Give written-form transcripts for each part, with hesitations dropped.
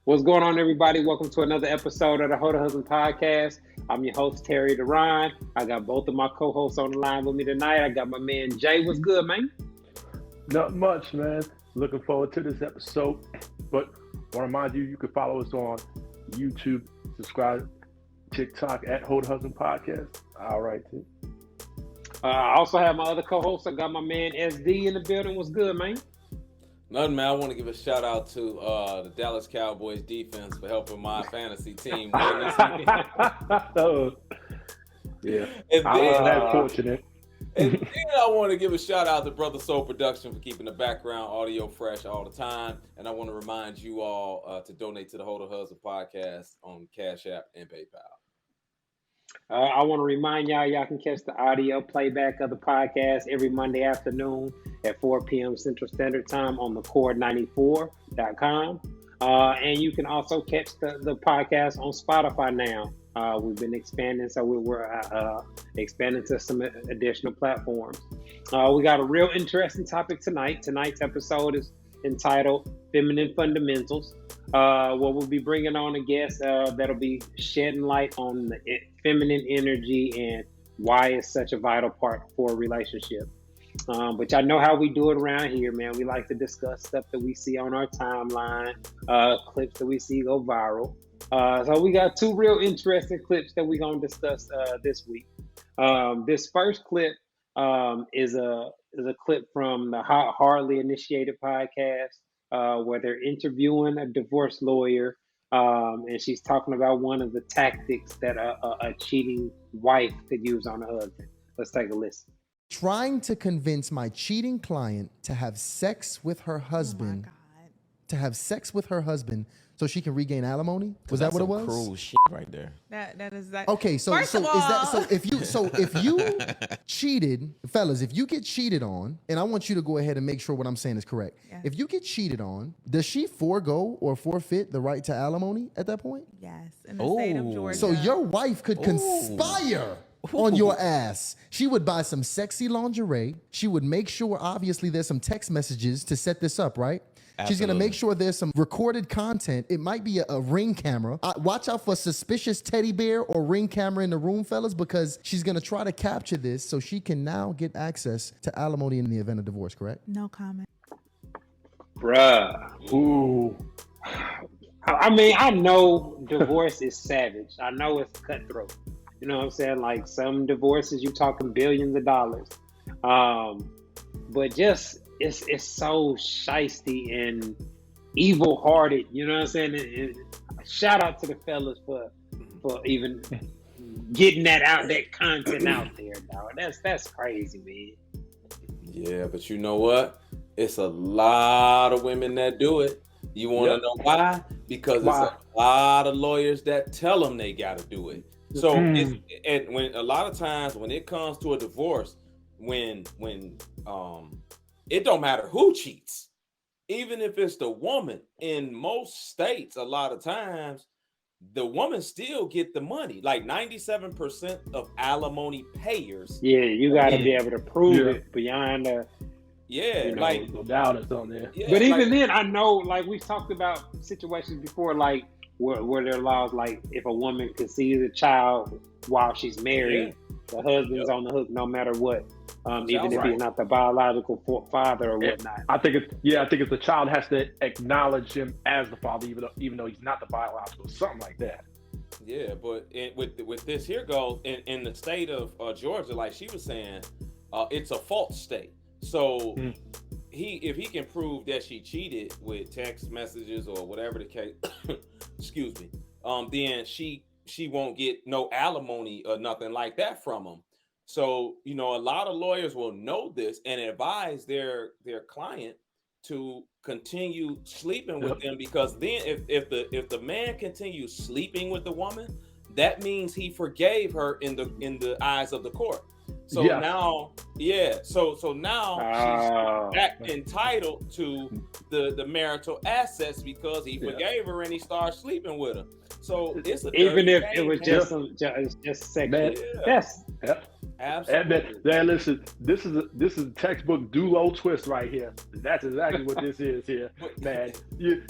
What's going on, everybody? Welcome to another episode of the hoetohusbandpodcast. I'm your host, Terry DeRon. I got both of my co-hosts on the line with me tonight. I got my man, Jay. What's good, man? Not much, man. Looking forward to this episode. But want to remind you, you can follow us on YouTube, subscribe, TikTok at hoetohusbandpodcast. All right, too. I also have my other co-host. I got my man, SD, in the building. What's good, man? Nothing, man. I want to give a shout out to the Dallas Cowboys defense for helping my fantasy team win this weekend. Yeah, And I then, wasn't that fortunate. and then I want to give a shout out to Brother Soul Production for keeping the background audio fresh all the time. And I want to remind you all to donate to the Hold a Husband podcast on Cash App and PayPal. I want to remind y'all can catch the audio playback of the podcast every Monday afternoon at 4 p.m. Central Standard Time on thecord94.com. And you can also catch the podcast on Spotify now. We've been expanding, so we're expanding to some additional platforms. We got a real interesting topic tonight. Tonight's episode is entitled Feminine Fundamentals. Where we'll be bringing on a guest that'll be shedding light on the feminine energy and why it's such a vital part for a relationship. But y'all know how we do it around here, man. We like to discuss stuff that we see on our timeline, clips that we see go viral. So we got two real interesting clips that we're going to discuss this week. This first clip is a clip from the Hardly Initiated podcast, where they're interviewing a divorce lawyer, and she's talking about one of the tactics that a cheating wife could use on a husband. Let's take a listen. Trying to convince my cheating client to have sex with her husband, so she can regain alimony. Was that what it was? Cruel shit right there. That is that. Okay, so First of is all, that if you cheated, fellas, if you get cheated on, and I want you to go ahead and make sure what I'm saying is correct. Yeah. If you get cheated on, does she forego or forfeit the right to alimony at that point? Yes, in the state of Ooh. Georgia. So your wife could conspire on your ass. She would buy some sexy lingerie. She would make sure, obviously, there's some text messages to set this up, right? She's going to make sure there's some recorded content. It might be a ring camera. Watch out for suspicious teddy bear or ring camera in the room, fellas, because she's going to try to capture this so she can now get access to alimony in the event of divorce, correct? No comment. Bruh. Ooh. I mean, I know divorce is savage. I know it's cutthroat. You know what I'm saying? Like, some divorces, you talking billions of dollars. But just, it's so shiesty and evil-hearted. You know what I'm saying? And shout out to the fellas for even getting that content out there, dog. That's crazy, man. Yeah, but you know what? It's a lot of women that do it. You want to know why? Because it's a lot of lawyers that tell them they got to do it. So and when a lot of times when it comes to a divorce, when it don't matter who cheats, even if it's the woman. In most states, a lot of times the woman still get the money. Like 97% of alimony payers. Yeah, you got to be able to prove it beyond the. Yeah, you know, like No doubt it's on there. yeah, But even like, then, I know, like, we've talked about situations before, like where there are laws, like if a woman conceives a child while she's married, the husband's on the hook no matter what, even if he's not the biological father or whatnot. I think it's the child has to acknowledge him as the father, even though he's not the biological, something like that. Yeah, but with this here goes in the state of Georgia, like she was saying, it's a false state. So if he can prove that she cheated with text messages or whatever the case, excuse me, then she won't get no alimony or nothing like that from him. So, you know, a lot of lawyers will know this and advise their client to continue sleeping with them, because then if the man continues sleeping with the woman, that means he forgave her in the eyes of the court. So now, so now she's back entitled to the marital assets because he forgave her and he started sleeping with her. So it's a Even dirty if it game, was man. just sexual. Man. That's Absolutely. Man, listen, this is a textbook duo twist right here. That's exactly what this is here, man. You're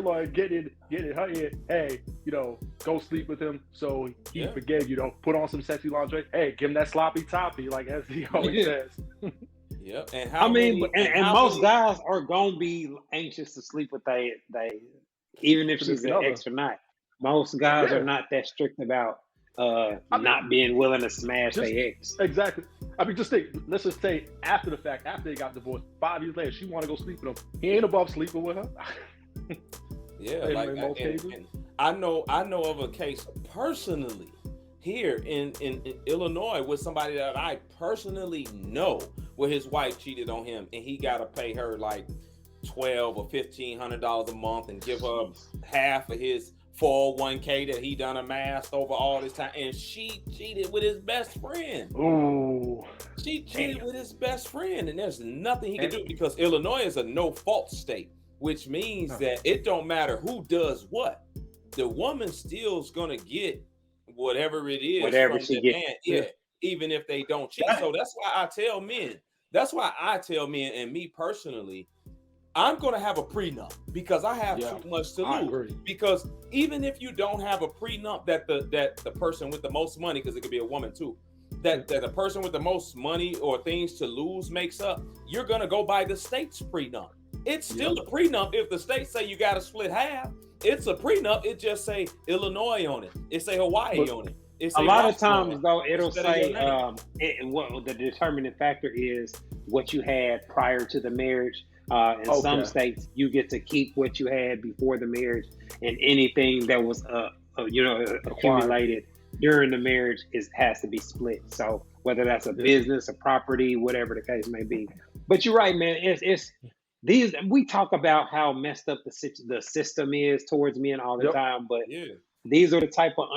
like getting her in. Hey, go sleep with him so he forgave you. Put on some sexy lingerie. Hey, give him that sloppy toppy, like as he always says. Yep. And most guys are gonna be anxious to sleep with they even if she's an ex or not. Most guys are not that strict about not being willing to smash their ex. Exactly. I mean, let's just say after the fact, after they got divorced, 5 years later, she want to go sleep with him. He ain't above sleeping with her. Yeah, and I know of a case personally here in Illinois with somebody that I personally know where his wife cheated on him and he got to pay her like $1,200 or $1,500 a month and give her half of his 401k that he done amassed over all this time, and she cheated with his best friend. Ooh, she cheated with his best friend, and there's nothing he can do because Illinois is a no-fault state, which means that it don't matter who does what, the woman still's gonna get whatever it is from she gets. Man, even if they don't cheat. So that's why I tell men, and me personally, I'm going to have a prenup because I have too much to lose. Because even if you don't have a prenup that the person with the most money, because it could be a woman too, that the person with the most money or things to lose makes up, you're going to go by the state's prenup. It's still a prenup. If the state say you got to split half, it's a prenup. It just say Illinois on it. It say Hawaii on it. It's a lot of times though, it'll say what the determining factor is what you had prior to the marriage. In some states, you get to keep what you had before the marriage, and anything that was accumulated during the marriage has to be split. So whether that's a business, a property, whatever the case may be. But you're right, man. It's these. We talk about how messed up the system is towards men all the time, but these are the type of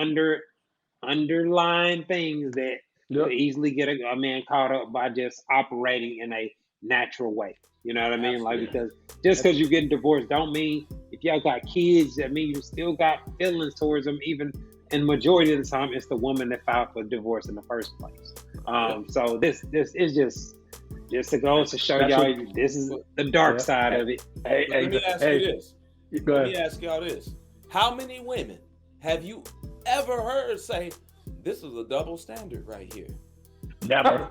underlying things that could easily get a man caught up by just operating in a natural way. You know what I mean? Absolutely. Like, because just because you're getting divorced don't mean if y'all got kids, that mean you still got feelings towards them. Even in majority of the time, it's the woman that filed for divorce in the first place. So this is just to go to show y'all this is the dark side of it. Let me ask you this. Let me ask y'all this. How many women have you ever heard say, this is a double standard right here? Never.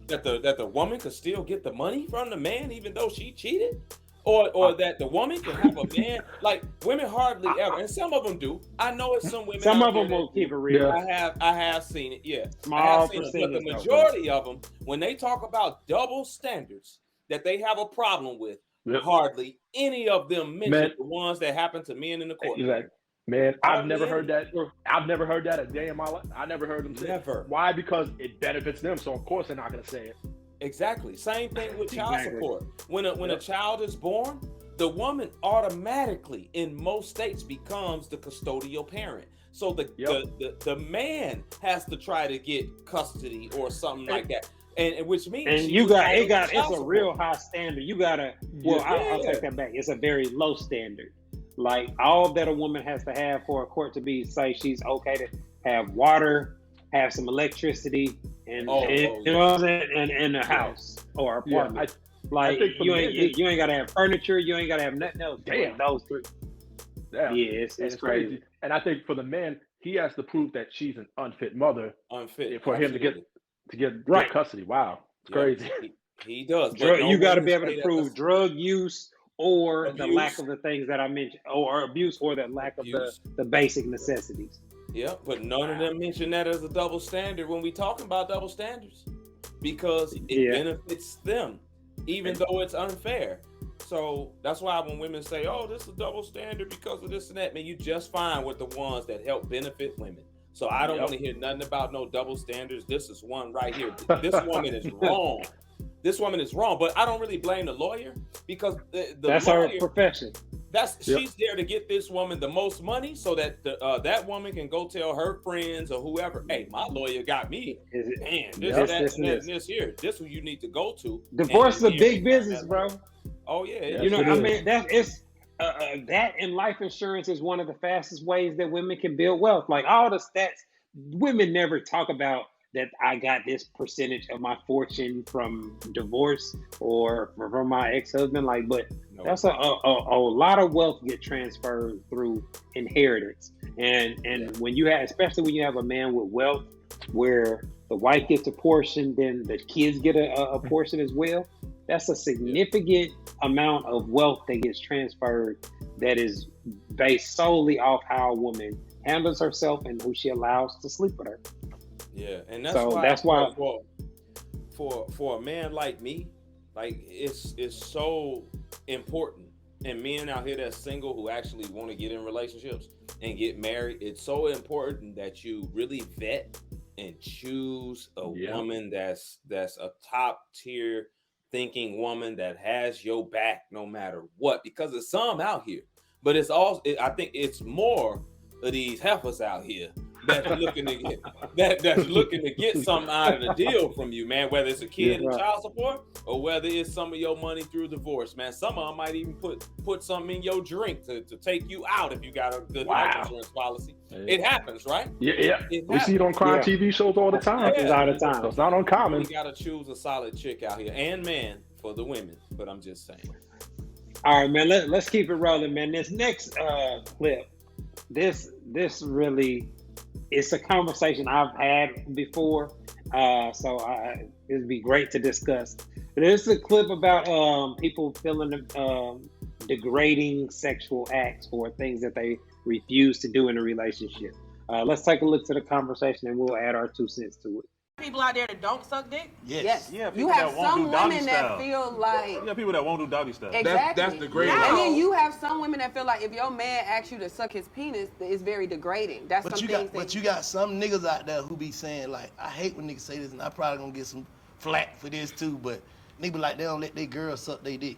That the woman could still get the money from the man even though she cheated, or that the woman can have a man. Like, women hardly ever, and some of them do. I know it's some women. Some of them will keep it real. I have seen it. Yeah, small percentage. But the majority of them, when they talk about double standards that they have a problem with, hardly any of them mention the ones that happen to men in the court. Exactly. Man, I've never heard that. I've never heard that a day in my life. I never heard them say it. Why? Because it benefits them. So of course they're not going to say it. Exactly. Same thing with child support. When a child is born, the woman automatically in most states becomes the custodial parent. So the man has to try to get custody or something like that. And which means it's a real high standard. You gotta I'll take that back. It's a very low standard. Like, all that a woman has to have for a court to say she's okay to have water, have some electricity, and you know what I'm saying, and a house or apartment. You ain't gotta have furniture, you ain't gotta have nothing else. Damn, those three. Yeah, it's crazy. And I think for the man, he has to prove that she's an unfit mother for him to get custody. Wow, it's crazy. He does. You got to be able to prove drug use. Or the lack of the things that I mentioned, or abuse, or the lack of the basic necessities. Yeah, but none of them mention that as a double standard when we talking about double standards, because it benefits them, even though it's unfair. So that's why when women say, "Oh, this is a double standard because of this and that," man, you just fine with the ones that help benefit women. So I don't want to hear nothing about no double standards. This is one right here. This woman is wrong. This woman is wrong, but I don't really blame the lawyer because that's lawyer, her profession. She's there to get this woman the most money so that that woman can go tell her friends or whoever, "Hey, my lawyer got me. This here. This who you need to go to." Divorce is a big business, bro. Oh yeah. I mean, that and life insurance is one of the fastest ways that women can build wealth. Like all the stats, women never talk about that I got this percentage of my fortune from divorce or from my ex-husband. Like, but that's a lot of wealth get transferred through inheritance. And when you have, especially when you have a man with wealth, where the wife gets a portion, then the kids get a portion as well. That's a significant amount of wealth that gets transferred that is based solely off how a woman handles herself and who she allows to sleep with her. Yeah, and that's why for a man like me, like it's so important. And men out here that's single who actually want to get in relationships and get married, it's so important that you really vet and choose a woman that's a top tier thinking woman that has your back no matter what, because there's some out here, but it's also, I think it's more of these heifers out here that's looking to get that's looking to get something out of the deal from you, man, whether it's a kid and child support or whether it's some of your money through divorce, man. Some of them might even put something in your drink to take you out if you got a good life insurance policy. It happens, right? We see it on crime TV shows all the time. It's all the time. So it's not uncommon. You gotta choose a solid chick out here, and man, for the women, but I'm just saying. All right, man, let's keep it rolling, man. This next clip, this really, it's a conversation I've had before, so it'd be great to discuss. This is a clip about people feeling degrading sexual acts or things that they refuse to do in a relationship. Let's take a look to the conversation and we'll add our 2 cents to it. People out there that don't suck dick? Yes. Yeah, you have some women that feel like... You got people that won't do doggy style. Exactly. That's degrading. And then you have some women that feel like if your man asks you to suck his penis, it's very degrading. That's but you got some niggas out there who be saying, like, I hate when niggas say this, and I probably gonna get some flack for this too, but niggas like they don't let their girl suck their dick.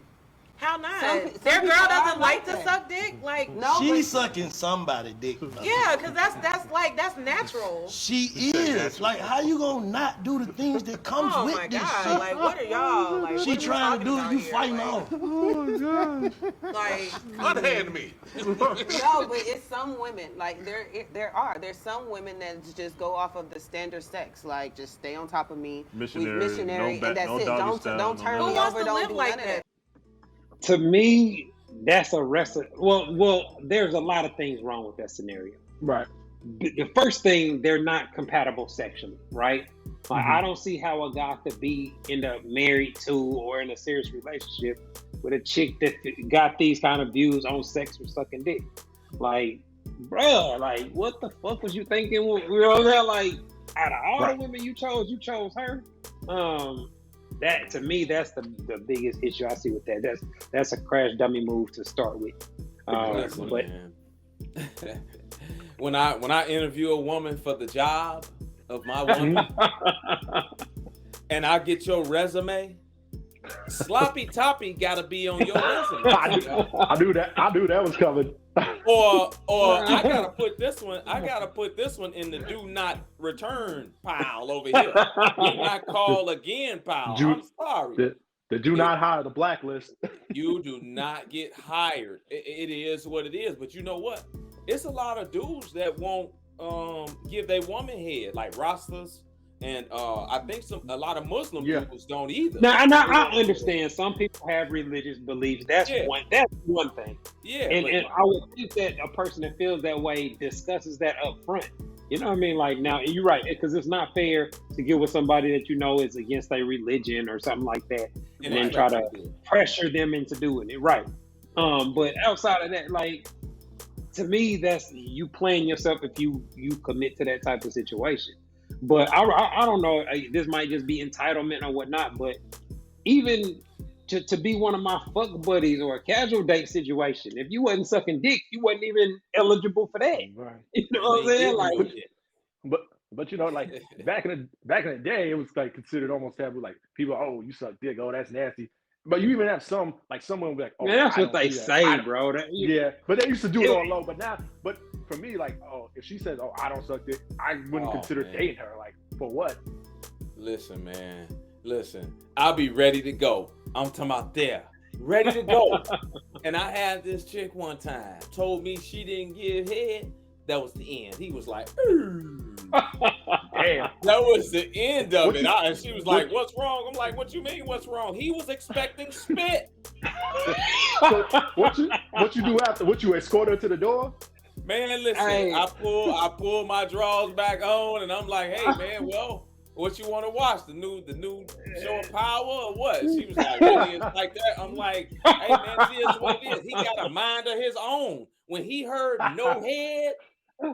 How not? Some Their girl doesn't like like to that. suck dick? Like, no, She's sucking somebody dick. yeah, because that's natural. She is. Like, how you gonna not do the things that comes Oh with my this God. shit? Like, what are y'all? Like, She what are we trying to talking do it, about you here? fighting Like, off. Like, Unhand me. No, but it's some women, like there's some women that just go off of the standard sex, like just stay on top of me, Missionary, and that's no it. doggy Don't style, don't no turn who me wants over, to don't live do like none of that? that. To me, that's a recipe. Well, there's a lot of things wrong with that scenario. Right. The first thing, they're not compatible sexually, right? Like, I don't see how a guy could end up married to or in a serious relationship with a chick that got these kind of views on sex or sucking dick. Like, bruh, like, what the fuck was you thinking? You know that, like, out of all the women you chose her. That, to me, that's the biggest issue I see with that. That's a crash dummy move to start with. Listen, But man. when I interview a woman for the job of my woman, and I get your resume, sloppy toppy gotta be on your resume. I knew that was coming. Or I gotta put this one in the do not return pile over here. Do not call again pile. I'm sorry. The do not hire, the blacklist. You do not get hired. It is what it is. But you know what? It's a lot of dudes that won't give their woman head, like Rastas, and I think a lot of Muslim dudes don't either. Now I understand some people have religious beliefs. That's one thing. Yeah, and I would think that a person that feels that way discusses that up front. You know what I mean? Like, now, you're right, because it's not fair to get with somebody that you know is against their religion or something like that, and then try to pressure them into doing it. Right. But outside of that, like, to me, that's you playing yourself if you commit to that type of situation. But I don't know, this might just be entitlement or whatnot, but even to be one of my fuck buddies or a casual date situation, if you wasn't sucking dick, you wasn't even eligible for that. Right. You know what I'm saying? Like, but you know, like back in the day, it was like considered almost taboo. Like, people, oh, you suck dick, oh, that's nasty. But you even have some, like, someone be like, oh, man, that's what they say, bro. But they used to do it all low. But for me, like, oh, if she says, oh, I don't suck dick, I wouldn't consider dating her. Like, for what? Listen, man. I'll be ready to go. I'm talking about there. ready to go. And I had this chick one time told me she didn't give head. That was the end. He was like, Damn. that was the end of it. And she was like, what- what's wrong? I'm like, what you mean, what's wrong? He was expecting spit. So what you do after? What, you escort her to the door? Man, listen, Hey. I pull my drawers back on, and I'm like, hey, man, well, what you want to watch? The new show of Power or what? She was like, really? It's like that? I'm like, hey, man, it is what it is. He got a mind of his own. When he heard no head,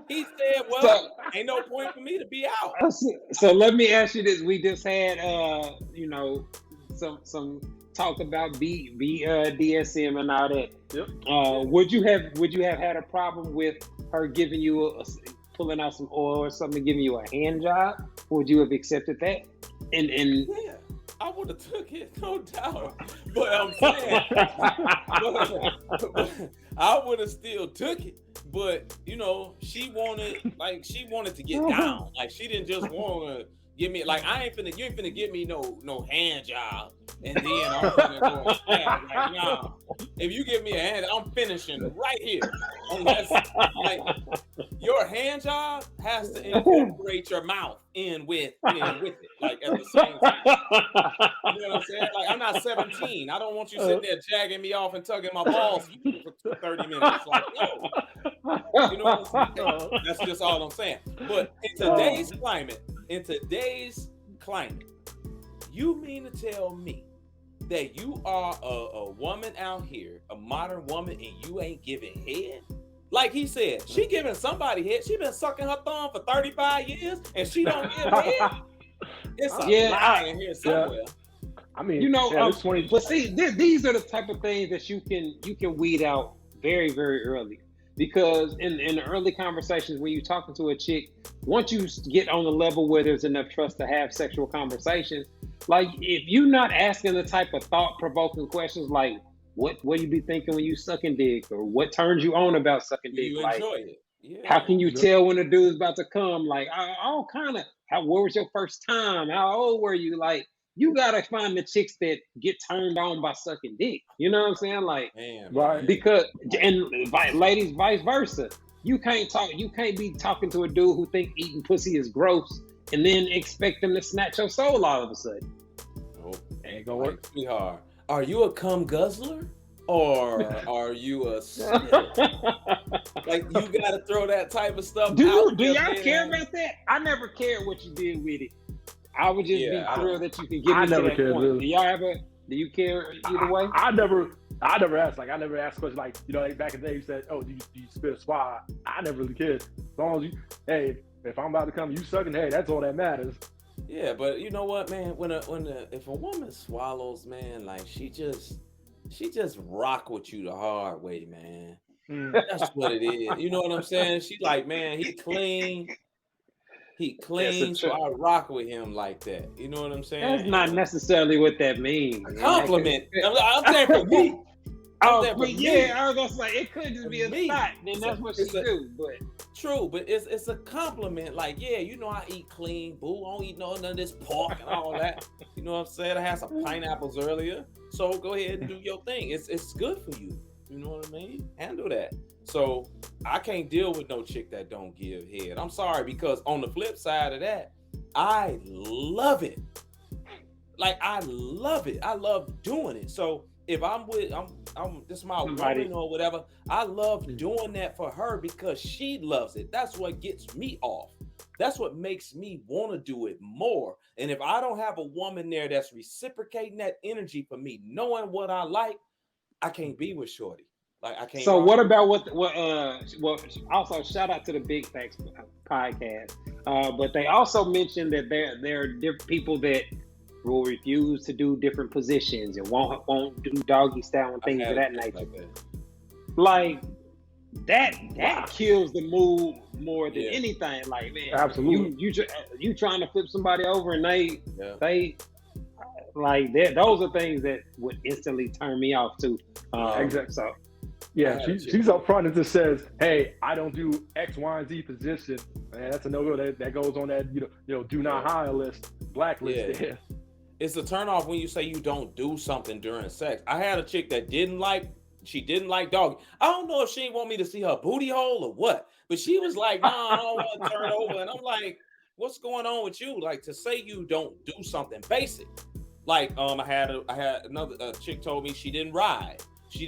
he said, well, ain't no point for me to be out. So let me ask you this: we just had, some talk about DSM and all that. Yep. Would you have had a problem with her giving you pulling out some oil or something, giving you a hand job? Would you have accepted that? And Yeah, I would have took it, no doubt. But I'm saying, I would have still took it. But she wanted to get down. Like she didn't just want to give me, like, you ain't finna give me no hand job and then I'm finna go and stab. Like, nah. If you give me a hand, I'm finishing right here. Unless, like, your hand job has to incorporate your mouth in with it, like at the same time. You know what I'm saying? Like, I'm not 17. I don't want you sitting there jagging me off and tugging my balls for 30 minutes. Like, no. You know what I'm saying? That's just all I'm saying. But in today's climate, you mean to tell me that you are a woman out here, a modern woman, and you ain't giving head? Like he said, she giving somebody head. She been sucking her thumb for 35 years, and she don't give head. It's a lie in here somewhere. I mean, but see, these are the type of things that you can weed out very, very early. Because in the early conversations when you're talking to a chick, once you get on the level where there's enough trust to have sexual conversations, like if you're not asking the type of thought-provoking questions like, what you be thinking when you sucking dick, or what turns you on about sucking dick? You like, enjoy it. Yeah. How can you tell when a dude's about to come? Like, all kind of, where was your first time? How old were you? Like, you gotta find the chicks that get turned on by sucking dick. You know what I'm saying? Like, right? Because ladies, vice versa. You can't be talking to a dude who think eating pussy is gross and then expect them to snatch your soul all of a sudden. Nope. Ain't gonna work. Sweetheart, are you a cum guzzler or are you a like, you gotta throw that type of stuff out. Do y'all care about that? I never cared what you did with it. I would just be thrilled that you can get me to that point. Do you care either way? I never asked. Like, I never asked questions like, like back in the day you said, oh, do you spit a swat? I never really cared. As long as if I'm about to come, you sucking, hey, that's all that matters. Yeah, but you know what, man? If a woman swallows, man, like she just rock with you the hard way, man. That's what it is. You know what I'm saying? She like, man, he clean. So I rock with him like that. You know what I'm saying? That's not necessarily what that means. A compliment. I'm saying for me. I was gonna say it could just be a thought. Then that's what she do. But true, but it's a compliment. Like, yeah, I eat clean, boo. I don't eat none of this pork and all that. You know what I'm saying? I had some pineapples earlier, so go ahead and do your thing. It's good for you. You know what I mean? Handle that. So I can't deal with no chick that don't give head. I'm sorry, because on the flip side of that, I love it. Like, I love it. I love doing it. So if I'm this is my woman or whatever, I love doing that for her because she loves it. That's what gets me off. That's what makes me want to do it more. And if I don't have a woman there that's reciprocating that energy for me, knowing what I like, I can't be with shorty. Like, I can't. So what about what also shout out to the Big Facts podcast. But they also mentioned that there are different people that will refuse to do different positions and won't do doggy style and things of that nature. Like that kills the mood more than anything. Like, man, absolutely. You trying to flip somebody over and they like that. Those are things that would instantly turn me off too. Exactly. So. Yeah, she's up front and just says, "Hey, I don't do X, Y, and Z position." Man, that's a no-go. That goes on that do not hire list, blacklist. Yeah. It's a turn off when you say you don't do something during sex. I had a chick that didn't like doggy. I don't know if she didn't want me to see her booty hole or what, but she was like, "Nah, I don't want to turn over." And I'm like, "What's going on with you? Like, to say you don't do something basic." Like, I had another chick told me she didn't ride. She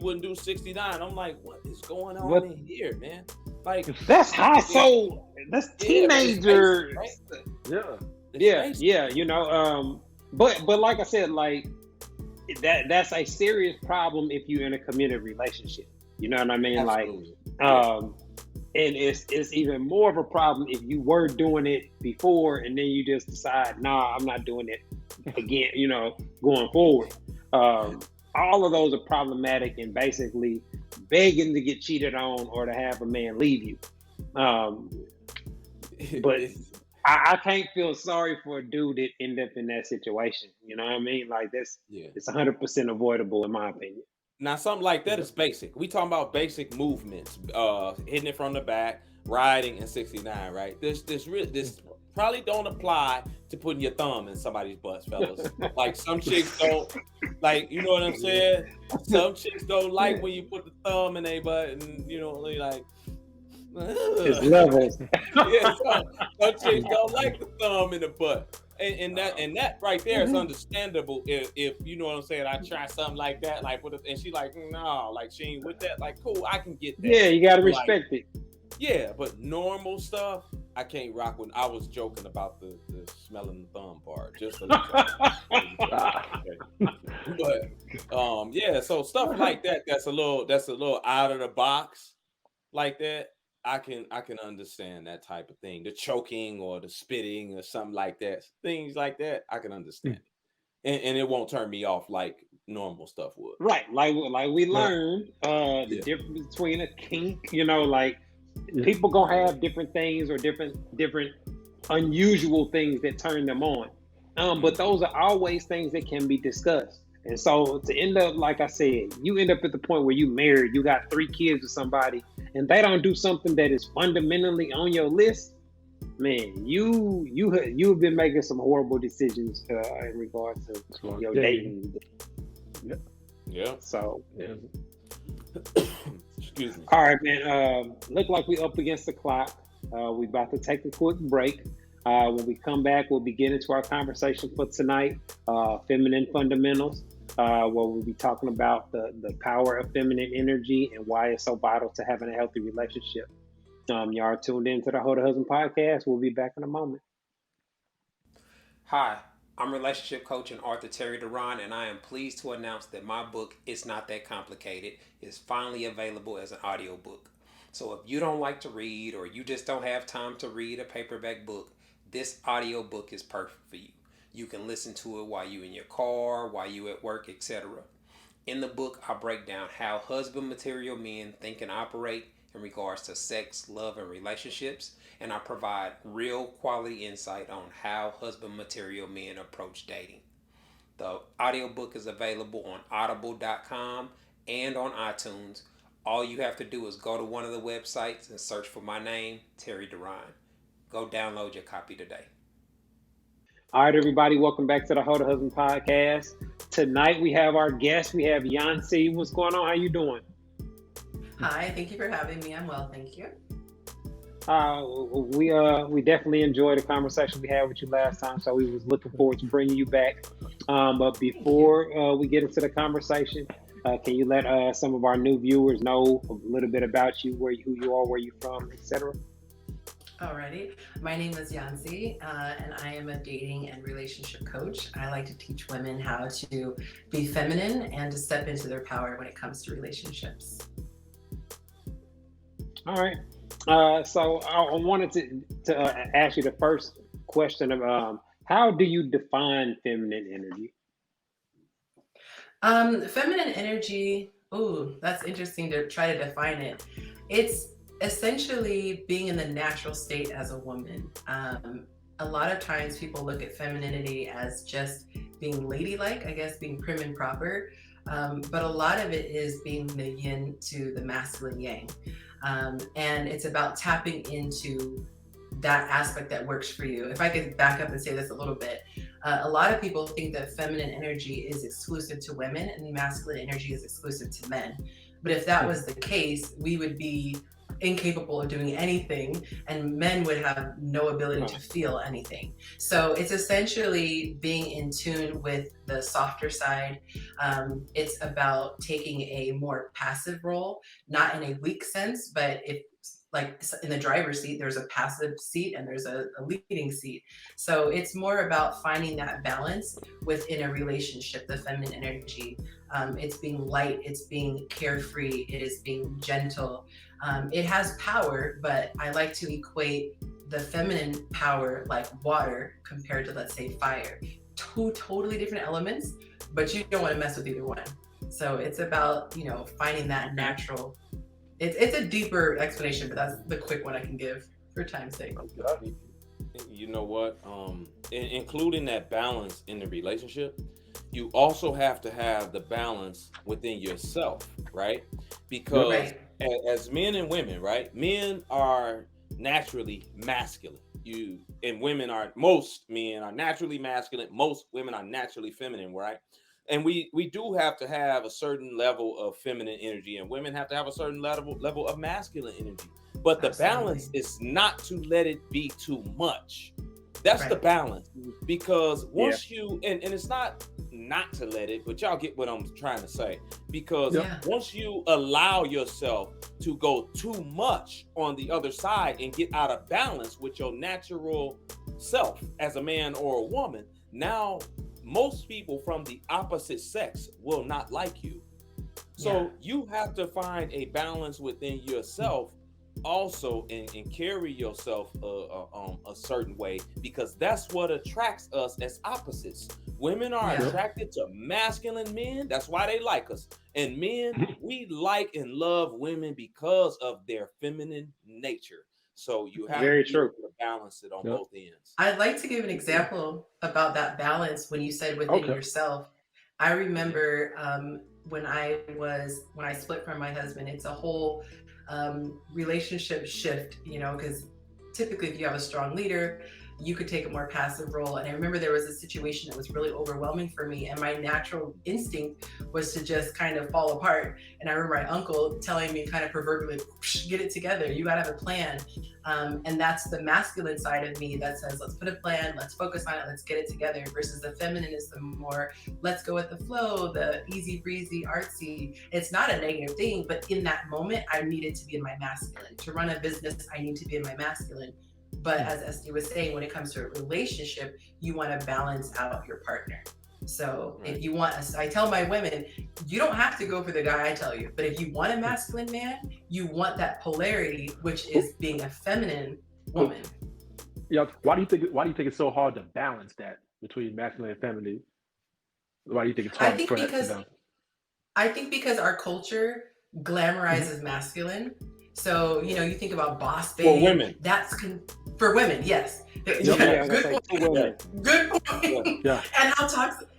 wouldn't do 69. I'm like, what is going on in here, man? Like, that's household. That's teenager. Yeah. You know, but like I said, like that's a serious problem if you're in a committed relationship. You know what I mean? Absolutely. Like, and it's even more of a problem if you were doing it before and then you just decide, nah, I'm not doing it again. You know, going forward. All of those are problematic and basically begging to get cheated on or to have a man leave you. But I can't feel sorry for a dude that ended up in that situation. You know what I mean? Like it's 100% avoidable in my opinion. Now, something like that is basic. We talking about basic movements, hitting it from the back, riding, and 69, right? This probably don't apply to putting your thumb in somebody's butt, fellas. Like some chicks don't, like, you know what I'm saying? Some chicks don't like when you put the thumb in their butt, and you know, they like. It's levels. Yeah, some chicks don't like the thumb in the butt, and that right there is understandable. If you know what I'm saying, I try something like that, like and she like, no, like she ain't with that. Like, cool, I can get that. Yeah, you gotta respect it. Yeah, but normal stuff, I can't rock with. I was joking about the smelling the thumb part, just a little. But yeah, so stuff like that, that's a little out of the box, like that. I can understand that type of thing, the choking or the spitting or something like that. Things like that, I can understand it. And it won't turn me off like normal stuff would. Right, like we learned the difference between a kink. You know, like people gonna have different things or different unusual things that turn them on. But those are always things that can be discussed. And so to end up, like I said, you end up at the point where you married, you got 3 kids with somebody, and they don't do something that is fundamentally on your list. Man, you have been making some horrible decisions in regards to your dating. Yeah. So. Yeah. Excuse me. All right, man. Look like we up against the clock. We about to take a quick break. When we come back, we'll be getting to our conversation for tonight, feminine fundamentals, where we'll be talking about the power of feminine energy and why it's so vital to having a healthy relationship. You are tuned in to the Ho to Husband podcast. We'll be back in a moment. Hi, I'm relationship coach and author Terry Duran, and I am pleased to announce that my book, It's Not That Complicated, is finally available as an audiobook. So if you don't like to read or you just don't have time to read a paperback book, this audiobook is perfect for you. You can listen to it while you're in your car, while you're at work, etc. In the book, I break down how husband material men think and operate in regards to sex, love, and relationships, and I provide real quality insight on how husband material men approach dating. The audiobook is available on audible.com and on iTunes. All you have to do is go to one of the websites and search for my name, Terry Duran. Go download your copy today. All right, everybody, welcome back to the Ho to Husband podcast. Tonight we have our guest. We have Yonci. What's going on? How you doing? Hi, thank you for having me. I'm well, thank you. We definitely enjoyed the conversation we had with you last time, so we was looking forward to bringing you back. But before we get into the conversation, can you let some of our new viewers know a little bit about you, who you are, where you're from, etc.? Alrighty. My name is Yonci, and I am a dating and relationship coach. I like to teach women how to be feminine and to step into their power when it comes to relationships. All right. So I wanted to ask you the first question of how do you define feminine energy? Feminine energy, that's interesting to try to define it. It's essentially being in the natural state as a woman. A lot of times people look at femininity as just being ladylike, I guess, being prim and proper. But a lot of it is being the yin to the masculine yang. And it's about tapping into that aspect that works for you. If I could back up and say this a little bit, a lot of people think that feminine energy is exclusive to women and masculine energy is exclusive to men. But if that was the case, we would be incapable of doing anything and men would have no ability to feel anything. So it's essentially being in tune with the softer side. It's about taking a more passive role, not in a weak sense, but if like in the driver's seat, there's a passive seat and there's a leading seat. So it's more about finding that balance within a relationship, the feminine energy. It's being light, it's being carefree, it is being gentle. It has power, but I like to equate the feminine power like water compared to, let's say, fire. Two totally different elements, but you don't want to mess with either one. So it's about, finding that natural. It's a deeper explanation, but that's the quick one I can give for time's sake. You know what? Including that balance in the relationship, you also have to have the balance within yourself, right? Because as men and women, right? Men are naturally masculine. Most men are naturally masculine. Most women are naturally feminine, right? And we do have to have a certain level of feminine energy, and women have to have a certain level of masculine energy. But the balance is not to let it be too much. That's the balance. Because once you, and it's not to let it, but y'all get what I'm trying to say. Because once you allow yourself to go too much on the other side and get out of balance with your natural self as a man or a woman, now most people from the opposite sex will not like you. So you have to find a balance within yourself also and carry yourself a certain way, because that's what attracts us as opposites. Women are attracted to masculine men. That's why they like us. And men, we like and love women because of their feminine nature. So you have to balance it on both ends. I'd like to give an example about that balance when you said within yourself. I remember when I split from my husband, it's a whole relationship shift, because typically if you have a strong leader, you could take a more passive role. And I remember there was a situation that was really overwhelming for me, and my natural instinct was to just kind of fall apart. And I remember my uncle telling me kind of proverbially, get it together, you gotta have a plan. And that's the masculine side of me that says, let's put a plan, let's focus on it, let's get it together, versus the feminine is the more, let's go with the flow, the easy breezy, artsy. It's not a negative thing, but in that moment, I needed to be in my masculine. To run a business, I need to be in my masculine. But as Esty was saying, when it comes to a relationship, you want to balance out your partner. So if you want, I tell my women, you don't have to go for the guy I tell you, but if you want a masculine man, you want that polarity, which is being a feminine woman. Yeah. Why do you think it's so hard to balance that between masculine and feminine? Why do you think it's hard? I think because our culture glamorizes masculine. So, you think about boss baby. For women. For women, yes. Good point. Yeah. And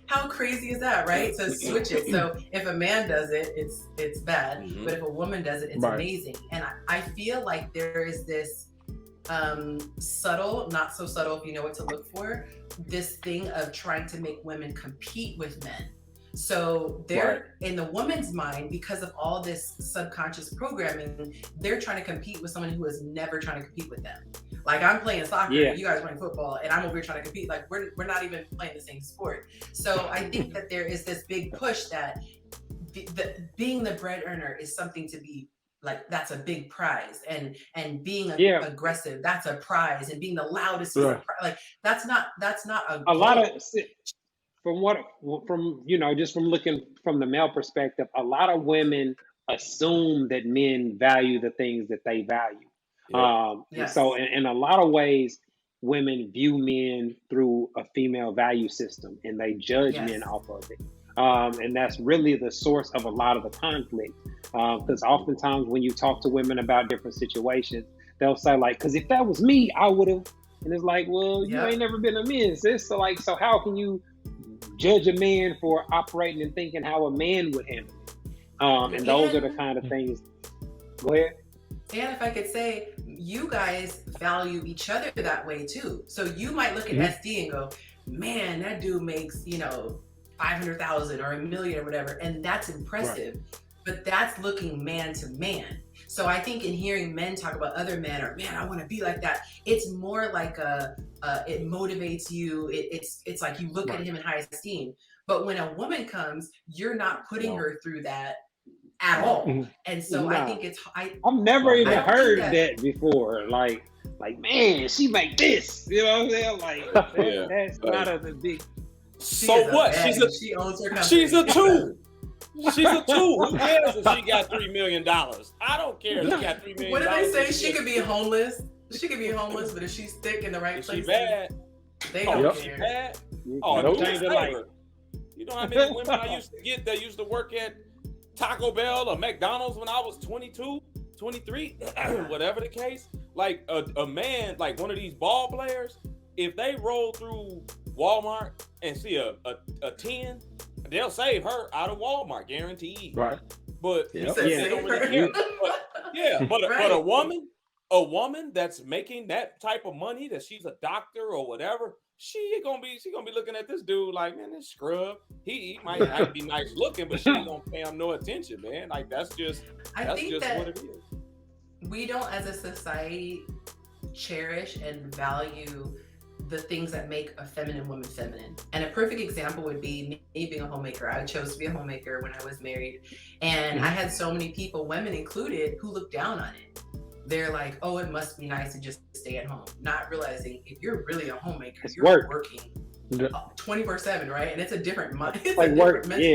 how crazy is that, right? So switch it. So if a man does it, it's bad. Mm-hmm. But if a woman does it, it's amazing. And I feel like there is this subtle, not so subtle if you know what to look for, this thing of trying to make women compete with men. So they're in the woman's mind, because of all this subconscious programming, they're trying to compete with someone who is never trying to compete with them. Like, I'm playing soccer, you guys playing football, and I'm over here trying to compete. Like, we're not even playing the same sport. So I think that there is this big push that being the bread earner is something to be like, that's a big prize, and being aggressive, that's a prize, and being the loudest is a prize. Like, that's not a goal. Lot of just from looking from the male perspective, a lot of women assume that men value the things that they value. So in a lot of ways, women view men through a female value system, and they judge men off of it. And that's really the source of a lot of the conflict. Because oftentimes when you talk to women about different situations, they'll say, like, because if that was me, I would have. And it's like, well, you ain't never been a man, sis. So how can you judge a man for operating and thinking how a man would handle it? And those are the kind of things. Go ahead. And if I could say, you guys value each other that way too. So you might look at SD and go, man, that dude makes, 500,000 or $1 million or whatever. And that's impressive, but that's looking man to man. So I think in hearing men talk about other men or, man, I want to be like that, it's more like it motivates you. It's like you look at him in high esteem. But when a woman comes, you're not putting her through that at all. And so I think I've never even heard that before. Like, man, she make this. You know what I'm saying? Like, that's not a big. So what? She owns her company. She's a two. She's a two. Who cares if she got $3 million? I don't care if she got $3 million. What did they say? She could be homeless. She could be homeless, but if she's thick in the right place, she bad. They don't She care. bad. Oh, change it like. You know how many women I used to get that used to work at Taco Bell or McDonald's when I was 22, 23, whatever the case. Like a man, like one of these ball players, if they roll through Walmart and see a 10, they'll save her out of Walmart, guaranteed. Right. But they don't really care. But a woman that's making that type of money, that she's a doctor or whatever, she gonna be looking at this dude like, man, this scrub. He might not be nice looking, but she ain't gonna pay him no attention, man. Like that's just what it is. We don't, as a society, cherish and value the things that make a feminine woman feminine. And a perfect example would be me being a homemaker. I chose to be a homemaker when I was married. And I had so many people, women included, who looked down on it. They're like, oh, it must be nice to just stay at home. Not realizing if you're really a homemaker, you're working 24/7, right? And it's a different mental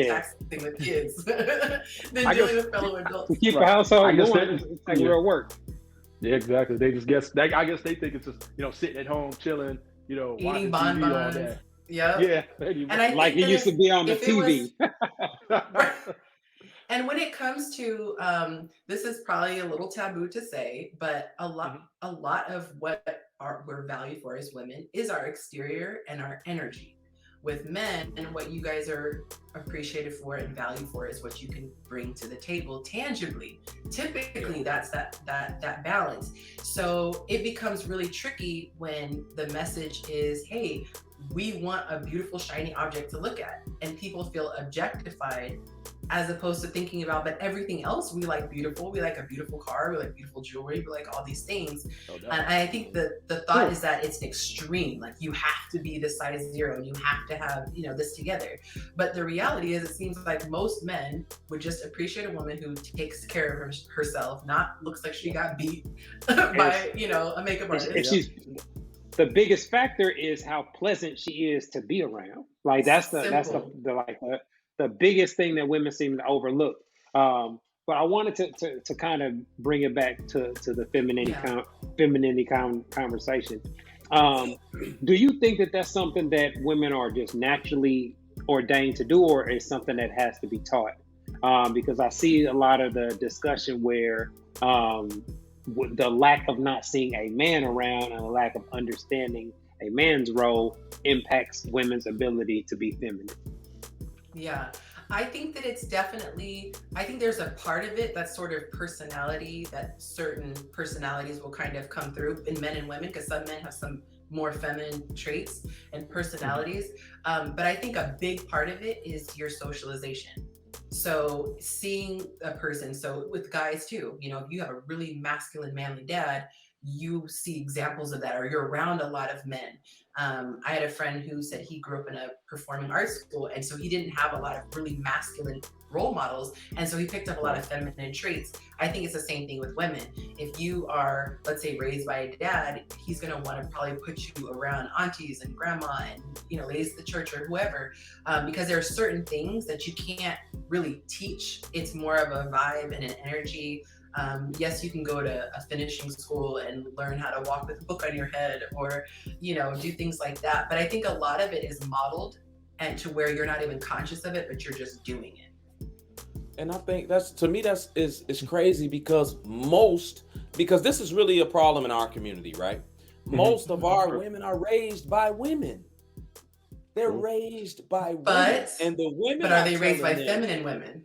tax thing with kids than dealing with fellow adults. To keep a household going, it's like real work. Yeah, exactly. They just guess. I guess they think it's just sitting at home chilling, eating bonbons. Yeah. And I like it used to be on the TV. And when it comes to this is probably a little taboo to say, but a lot of what we're valued for as women is our exterior and our energy. With men, and what you guys are appreciated for and valued for is what you can bring to the table tangibly. Typically, that's that balance. So it becomes really tricky when the message is, hey, we want a beautiful, shiny object to look at, and people feel objectified, as opposed to thinking about, but everything else we like beautiful. We like a beautiful car, we like beautiful jewelry, we like all these things. And I think the thought is that it's an extreme, like you have to be the size 0 and you have to have, this together. But the reality is, it seems like most men would just appreciate a woman who takes care of herself, not looks like she got beat by, a makeup artist. The biggest factor is how pleasant she is to be around. Like that's the biggest thing that women seem to overlook. But I wanted to kind of bring it back to the femininity conversation. Do you think that that's something that women are just naturally ordained to do, or is something that has to be taught? Because I see a lot of the discussion where the lack of not seeing a man around and the lack of understanding a man's role impacts women's ability to be feminine. Yeah, I think that it's definitely, I think there's a part of it that's sort of personality, that certain personalities will kind of come through in men and women, because some men have some more feminine traits and personalities. But I think a big part of it is your socialization. So seeing a person, so with guys too, if you have a really masculine, manly dad, you see examples of that, or you're around a lot of men. I had a friend who said he grew up in a performing arts school, and so he didn't have a lot of really masculine role models, and so he picked up a lot of feminine traits. I think it's the same thing with women. If you are, let's say, raised by a dad, he's going to want to probably put you around aunties and grandma and ladies of the church or whoever, because there are certain things that you can't really teach. It's more of a vibe and an energy. Yes, you can go to a finishing school and learn how to walk with a book on your head, or, do things like that. But I think a lot of it is modeled, and to where you're not even conscious of it, but you're just doing it. And I think it's crazy because this is really a problem in our community, right? Most of our women are raised by women. They're raised by women, and the women. But are they raised by feminine women?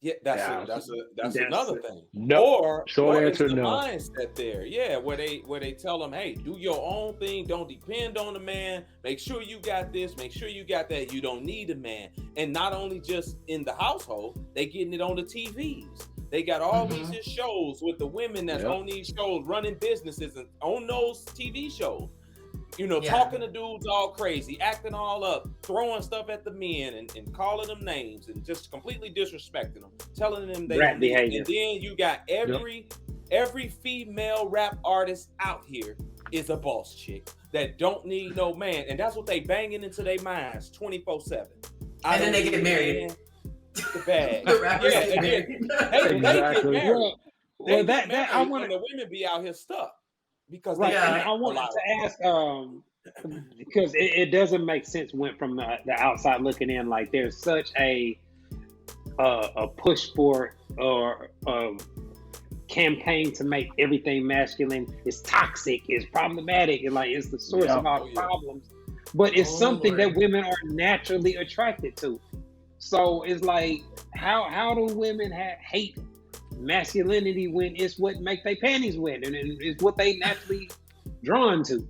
Yeah, that's another thing. No. Or Short answer, it's the no. mindset there. Yeah, where they tell them, hey, do your own thing. Don't depend on the man. Make sure you got this. Make sure you got that. You don't need a man. And not only just in the household, they getting it on the TVs. They got all these shows with the women that's on these shows, running businesses and on those TV shows. You know, talking to dudes all crazy, acting all up, throwing stuff at the men and calling them names and just completely disrespecting them, telling them they don't need it. And then you got every female rap artist out here is a boss chick that don't need no man. And that's what they banging into their minds 24/7. And then they get married. The bag. The rappers get married. They get married. Well, I want the women be out here stuck. Because and I wanted to ask, because it doesn't make sense from the outside looking in. Like there's such a push for or campaign to make everything masculine. It's toxic. It's problematic, and like it's the source of all problems. But it's something that women are naturally attracted to. So it's like, how do women hate masculinity when it's what make their panties wet and it's what they naturally drawn to?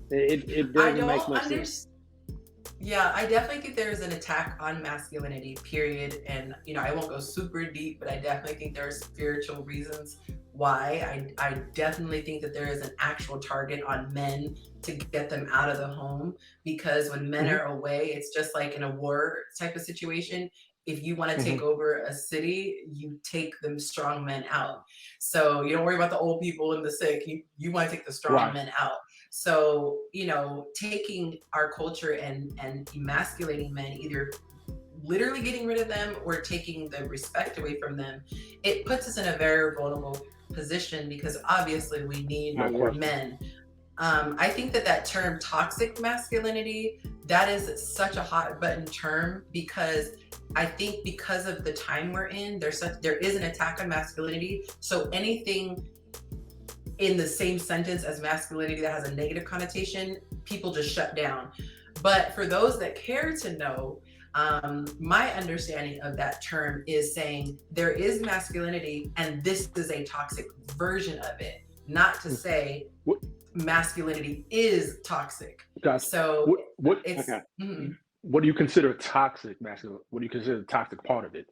It doesn't make much sense. Yeah, I definitely think there is an attack on masculinity, period. And I won't go super deep, but I definitely think there are spiritual reasons why. I definitely think that there is an actual target on men to get them out of the home, because when men are away, it's just like in a war type of situation. If you want to take over a city, you take them strong men out. So you don't worry about the old people and the sick. You want to take the strong men out. So, taking our culture and emasculating men, either literally getting rid of them or taking the respect away from them, it puts us in a very vulnerable position, because obviously we need men. I think that term toxic masculinity, that is such a hot button term, because I think because of the time we're in, there is an attack on masculinity. So anything in the same sentence as masculinity that has a negative connotation, people just shut down. But for those that care to know, my understanding of that term is saying there is masculinity and this is a toxic version of it, not to say masculinity is toxic. Gotcha. So what do you consider toxic masculine? What do you consider the toxic part of it?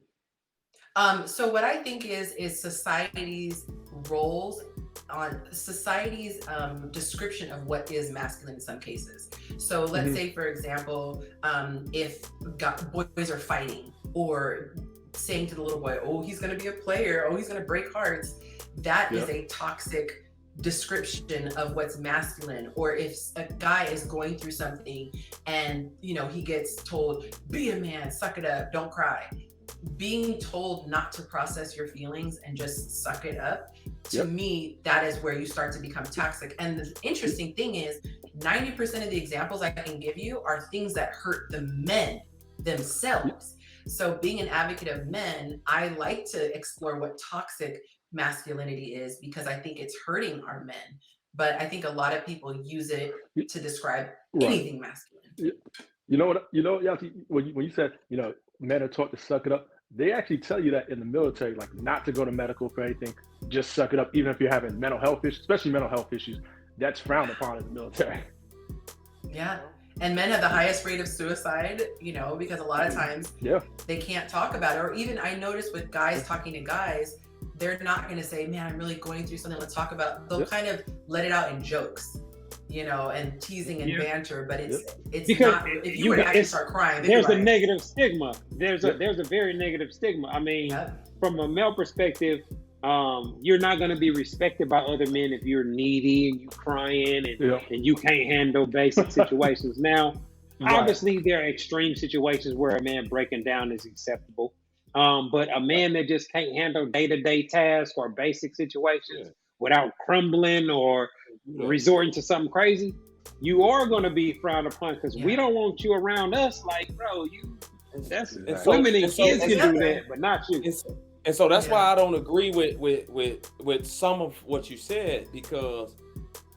So what I think is society's roles on society's description of what is masculine in some cases. So let's say, for example, if boys are fighting or saying to the little boy, oh, he's going to be a player, oh, he's going to break hearts, that is a toxic description of what's masculine. Or if a guy is going through something and he gets told, be a man, suck it up, don't cry. Being told not to process your feelings and just suck it up, to me, that is where you start to become toxic. And the interesting thing is 90% of the examples I can give you are things that hurt the men themselves. So being an advocate of men, I like to explore what toxic masculinity is, because I think it's hurting our men. But I think a lot of people use it to describe anything masculine. Yonci, when you said, men are taught to suck it up, they actually tell you that in the military, like not to go to medical for anything, just suck it up, even if you're having mental health issues, especially mental health issues. That's frowned upon in the military. Yeah. And men have the highest rate of suicide, because a lot of times they can't talk about it. Or even I notice with guys talking to guys, they're not going to say, man, I'm really going through something, let's talk about it. They'll kind of let it out in jokes, and teasing and banter, but it's because not, if you were to actually start crying, there's a negative stigma. There's a very negative stigma. I mean, from a male perspective, you're not going to be respected by other men if you're needy and you crying and you can't handle basic situations. Now, obviously there are extreme situations where a man breaking down is acceptable. But a man that just can't handle day-to-day tasks or basic situations without crumbling or resorting to something crazy, you are going to be frowned upon, because we don't want you around us. Like, bro, women and kids can do that, but not you. And so that's why I don't agree with some of what you said, because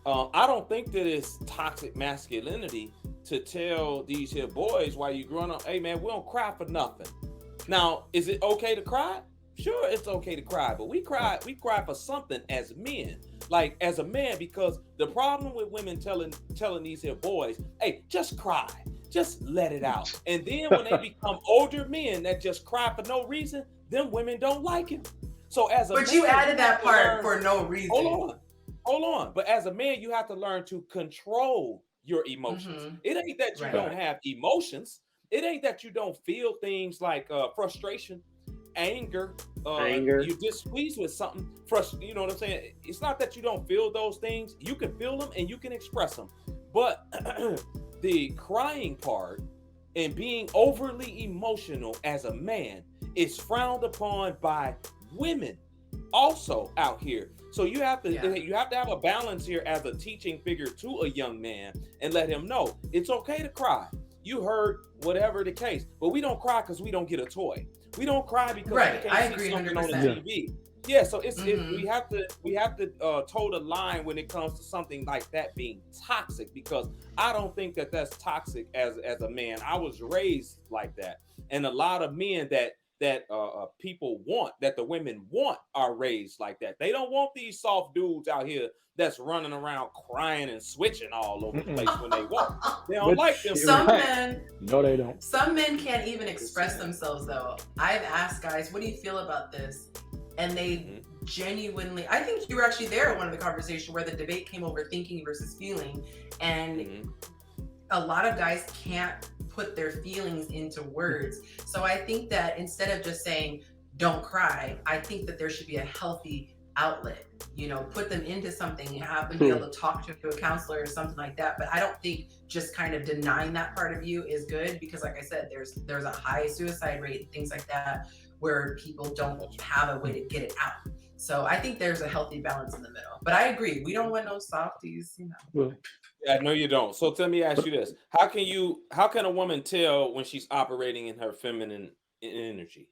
I don't think that it's toxic masculinity to tell these here boys while you growing up, hey man, we don't cry for nothing. Now, is it okay to cry? Sure, it's okay to cry, but we cry for something as men. Like as a man, because the problem with women telling these here boys, hey, just cry. Just let it out. And then when they become older men that just cry for no reason, them women don't like him. So as a man, you added that part for no reason. Hold on. But as a man, you have to learn to control your emotions. It ain't that you don't have emotions. It ain't that you don't feel things like frustration, anger, you're displeased with something, you know what I'm saying? It's not that you don't feel those things. You can feel them and you can express them. But the crying part and being overly emotional as a man is frowned upon by women also out here. So you have to have a balance here as a teaching figure to a young man and let him know it's okay to cry. You heard whatever the case, but we don't cry because we don't get a toy. We don't cry because we can't see something 100%. On the TV. Yeah, so we have to toe the line when it comes to something like that being toxic, because I don't think that that's toxic as a man. I was raised like that, and a lot of men that people want, that the women want, are raised like that. They don't want these soft dudes out here that's running around crying and switching all over the place when they walk. They don't like them. Some men, no, they don't. Some men can't even express themselves though. I've asked guys, what do you feel about this? And they genuinely, I think you were actually there at one of the conversations where the debate came over thinking versus feeling. And a lot of guys can't put their feelings into words. So I think that instead of just saying, don't cry, I think that there should be a healthy outlet, you know, put them into something, have them be able to talk to a counselor or something like that. But I don't think just kind of denying that part of you is good, because like I said, there's a high suicide rate and things like that where people don't have a way to get it out. So I think there's a healthy balance in the middle. But I agree, we don't want no softies, you know. Yeah, no, you don't. So let me ask you this: how can a woman tell when she's operating in her feminine energy?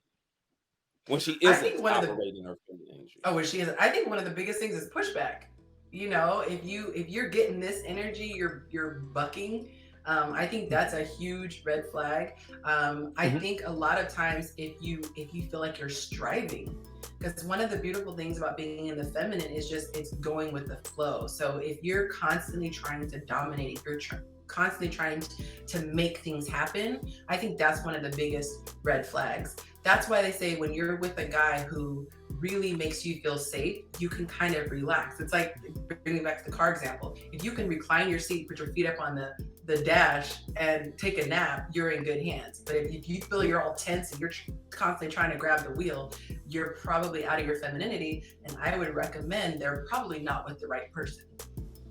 When she isn't operating her feminine energy. Oh, when she isn't. I think one of the biggest things is pushback. You know, if you're getting this energy, you're bucking. I think that's a huge red flag. I think a lot of times if you feel like you're striving, because one of the beautiful things about being in the feminine is just it's going with the flow. So if you're constantly trying to dominate, if you're constantly trying to make things happen, I think that's one of the biggest red flags. That's why they say when you're with a guy who really makes you feel safe, you can kind of relax. It's like bringing back to the car example. If you can recline your seat, put your feet up on the dash and take a nap, you're in good hands. But if you feel you're all tense and you're constantly trying to grab the wheel, you're probably out of your femininity. And I would recommend they're probably not with the right person.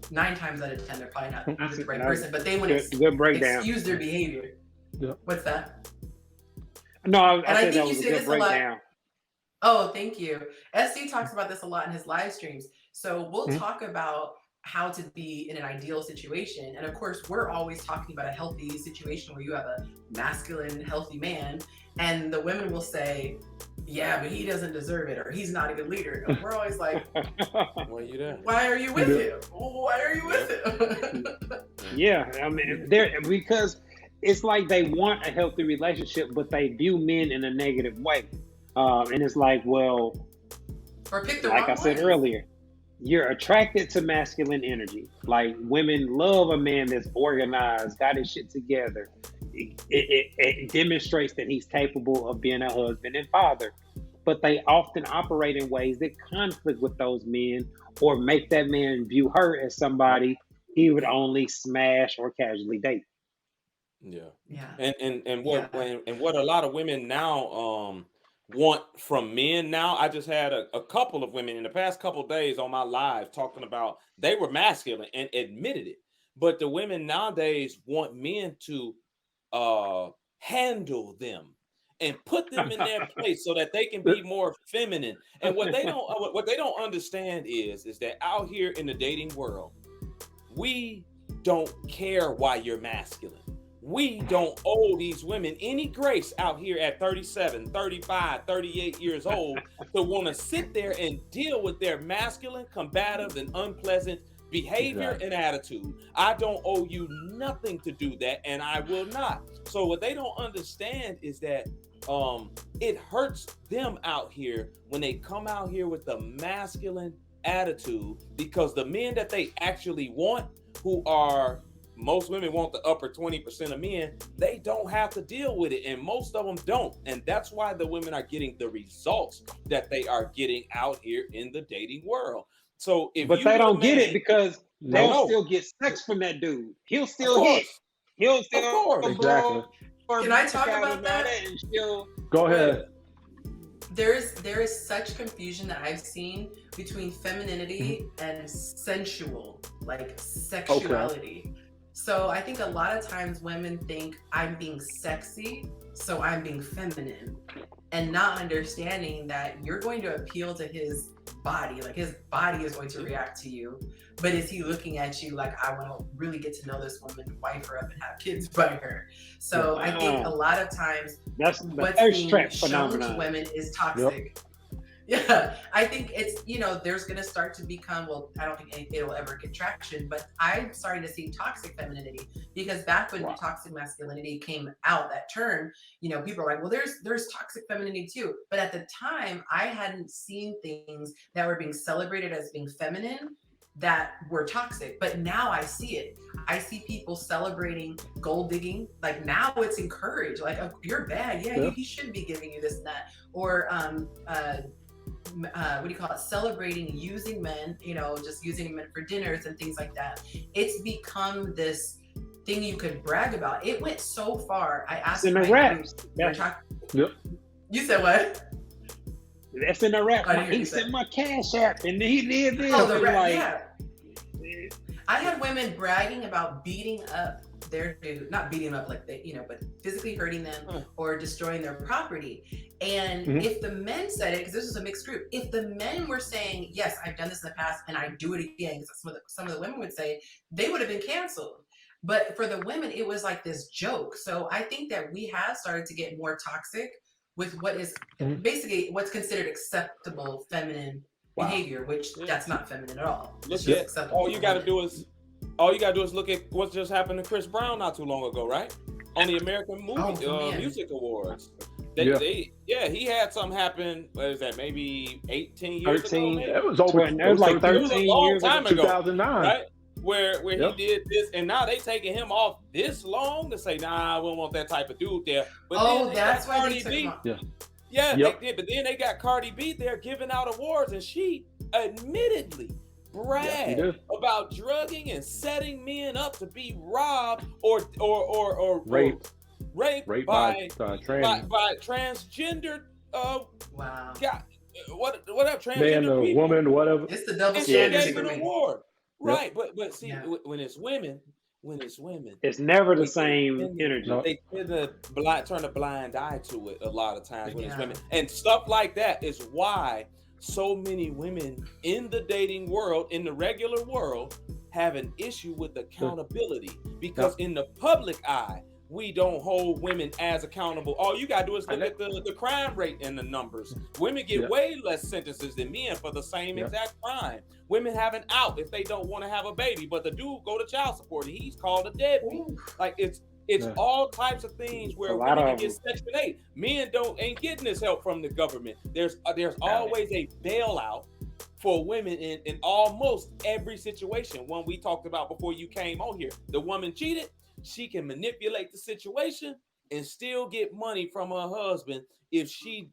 9 times out of 10, they're probably not with the right person, but they would excuse their behavior. Yeah. What's that? No, I think that was a good breakdown. Oh, thank you. SC talks about this a lot in his live streams. So we'll talk about how to be in an ideal situation. And of course, we're always talking about a healthy situation where you have a masculine, healthy man. And the women will say, yeah, but he doesn't deserve it, or he's not a good leader. And we're always like, why are you with him? Why are you with him? Yeah, I mean, because it's like they want a healthy relationship, but they view men in a negative way. And it's like, well, or pick the like wrong I said one. earlier, you're attracted to masculine energy. Like women love a man that's organized, got his shit together. It demonstrates that he's capable of being a husband and father. But they often operate in ways that conflict with those men or make that man view her as somebody he would only smash or casually date. Yeah. And what a lot of women now want from men now. I just had a couple of women in the past couple of days on my live talking about they were masculine and admitted it. But the women nowadays want men to handle them and put them in their place so that they can be more feminine. And what they don't understand is that out here in the dating world, we don't care why you're masculine. We don't owe these women any grace out here at 37, 35, 38 years old to want to sit there and deal with their masculine, combative, and unpleasant behavior and attitude. I don't owe you nothing to do that, and I will not. So what they don't understand is that it hurts them out here when they come out here with the masculine attitude, because the men that they actually want, who are, most women want the upper 20% of men, they don't have to deal with it, and most of them don't, and that's why the women are getting the results that they are getting out here in the dating world. So if But you they with a don't get man, it because no, they'll still get sex from that dude. He'll of still hit. course, He'll of still course. Exactly. blow her Can I back talk out about and all that? and she'll Go ahead. There is such confusion that I've seen between femininity and sensual, like sexuality. So I think a lot of times women think I'm being sexy, so I'm being feminine, and not understanding that you're going to appeal to his body. Like his body is going to react to you, but is he looking at you like, I want to really get to know this woman, wife her up, and have kids by her? So I think a lot of times that's the what's being trap shown phenomenon to women is toxic. Yeah, I think it's, there's going to start to become, well, I don't think it'll ever get traction, but I'm starting to see toxic femininity, because back when toxic masculinity came out, that term, people are like, well, there's toxic femininity too. But at the time, I hadn't seen things that were being celebrated as being feminine that were toxic. But now I see it. I see people celebrating gold digging. Like now it's encouraged. Like, oh, you're bad. Yeah, he shouldn't be giving you this and that. Or what do you call it? Celebrating using men, just using men for dinners and things like that. It's become this thing you could brag about. It went so far. I asked in the raps. You said what? That's in the rap. He sent my cash app and he did this. Oh, the rap, yeah. I had women bragging about beating up their dude, not beating up like they, but physically hurting them or destroying their property. And if the men said it, because this was a mixed group, if the men were saying, yes, I've done this in the past and I do it again, because some of the women would say, they would have been canceled. But for the women, it was like this joke. So I think that we have started to get more toxic with what is basically what's considered acceptable feminine behavior, which that's not feminine at all. It's just acceptable. All you got to do is look at what just happened to Chris Brown not too long ago, right? On the American Music Awards. He had something happen. What is that? Maybe 18 years ago. Maybe? It was over. It was like 13 years ago. 2009, right? Where he did this, and now they taking him off this long to say, nah, we don't want that type of dude there. But that's why they took him off. They did. But then they got Cardi B there giving out awards, and she admittedly bragged about drugging and setting men up to be robbed or raped by transgender whatever transgender man, people. Woman, whatever. It's the double standard. standard. She gave an award. Right, but see, when it's women, it's never the same energy. They tend to turn a blind eye to it a lot of times when it's women, and stuff like that is why so many women in the dating world, in the regular world, have an issue with accountability, because in the public eye, we don't hold women as accountable. All you gotta do is look at the crime rate and the numbers. Women get way less sentences than men for the same exact crime. Women have an out if they don't want to have a baby, but the dude go to child support and he's called a deadbeat. Like it's all types of things where women can get Section 8. Men ain't getting this help from the government. There's always a bailout for women in almost every situation. One we talked about before you came on here. The woman cheated. She can manipulate the situation and still get money from her husband if she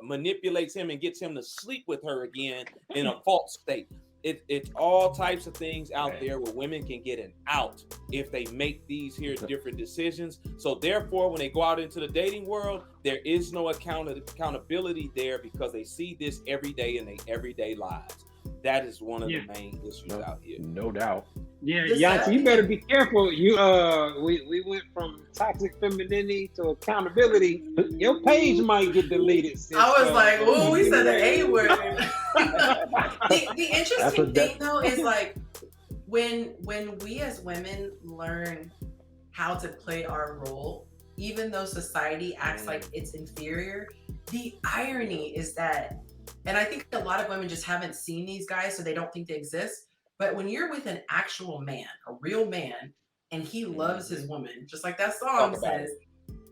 manipulates him and gets him to sleep with her again in a false state. It's all types of things out there where women can get an out if they make these here different decisions. So therefore, when they go out into the dating world, there is no accountability there, because they see this every day in their everyday lives. That is one of the main issues out here. No doubt. Yeah, Yonci, you better be careful. You we went from toxic femininity to accountability. Your page might get deleted. I was like, "Oh, we said the A word." the interesting thing though is like when we as women learn how to play our role, even though society acts like it's inferior, the irony is that, and I think a lot of women just haven't seen these guys, so they don't think they exist. But when you're with an actual man, a real man, and he loves his woman, just like that song says,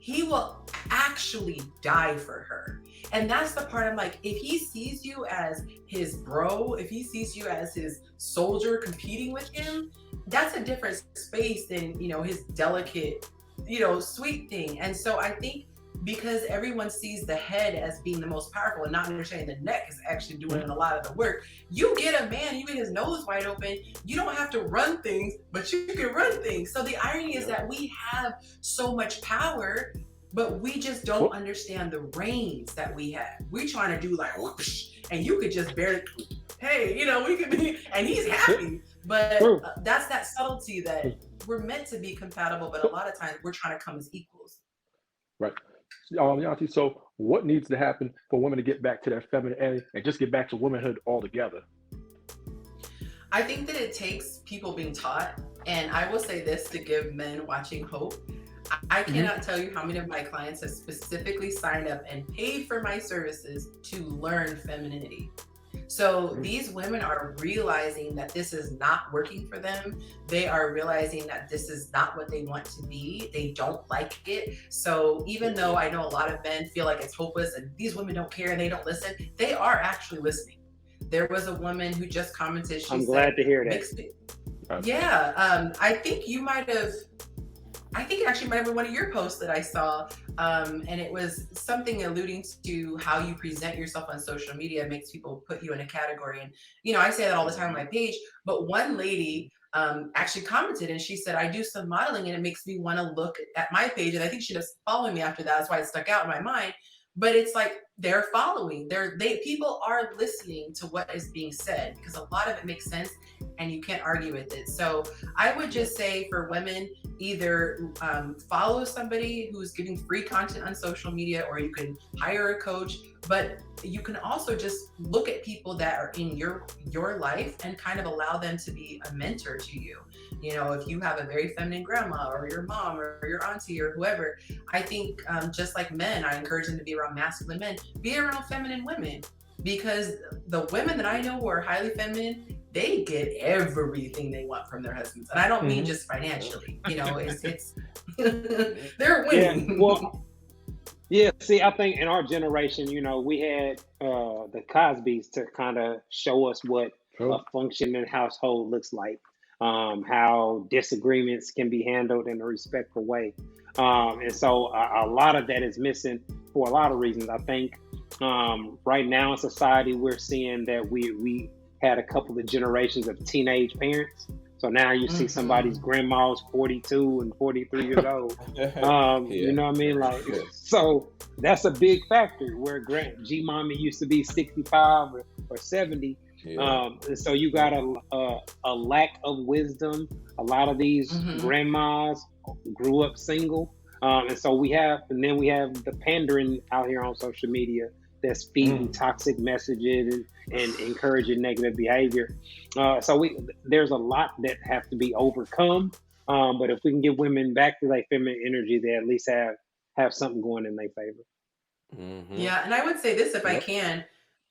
he will actually die for her. And that's the part I'm like, if he sees you as his bro, if he sees you as his soldier competing with him, that's a different space than, you know, his delicate, you know, sweet thing. And so I think because everyone sees the head as being the most powerful and not understanding the neck is actually doing a lot of the work, you get a man, you get his nose wide open, you don't have to run things, but you can run things. So the irony is that we have so much power, but we just don't understand the reins that we have. We're trying to do like whoosh, and you could just barely, hey, you know, we could be, and he's happy. But that's that subtlety that we're meant to be compatible, but a lot of times we're trying to come as equals. Right. Yonci, so what needs to happen for women to get back to their femininity and just get back to womanhood altogether? I think that it takes people being taught, and I will say this to give men watching hope. I cannot tell you how many of my clients have specifically signed up and paid for my services to learn femininity. So these women are realizing that this is not working for them. They are realizing that this is not what they want to be. They don't like it. So even though I know a lot of men feel like it's hopeless and these women don't care and they don't listen, they are actually listening. There was a woman who just commented. I'm glad to hear that. Yeah, I think you might have. I think it actually might have been one of your posts that I saw, and it was something alluding to how you present yourself on social media makes people put you in a category. And, you know, I say that all the time on my page, but one lady actually commented and she said, I do some modeling and it makes me want to look at my page. And I think she was following me after that. That's why it stuck out in my mind. But it's like they're following. People are listening to what is being said because a lot of it makes sense and you can't argue with it. So I would just say for women, either follow somebody who's giving free content on social media, or you can hire a coach. But you can also just look at people that are in your life and kind of allow them to be a mentor to you. You know, if you have a very feminine grandma or your mom or your auntie or whoever, I think just like men, I encourage them to be around masculine men, be around feminine women, because the women that I know who are highly feminine, they get everything they want from their husbands. And I don't mean just financially, you know, it's they're winning. Yeah, see, I think in our generation, you know, we had the Cosbys to kind of show us what a functioning household looks like, how disagreements can be handled in a respectful way. And so a lot of that is missing for a lot of reasons. I think right now in society, we're seeing that we had a couple of generations of teenage parents. So now you see somebody's grandma's 42 and 43 years old. You know what I mean? Like, so that's a big factor where G-mommy used to be 65 or 70. And so you got a lack of wisdom. A lot of these grandmas grew up single. And so we have the pandering out here on social media that's feeding toxic messages and encouraging negative behavior. So there's a lot that have to be overcome. But if we can get women back to their feminine energy, they at least have something going in their favor. Yeah, and I would say this if I can.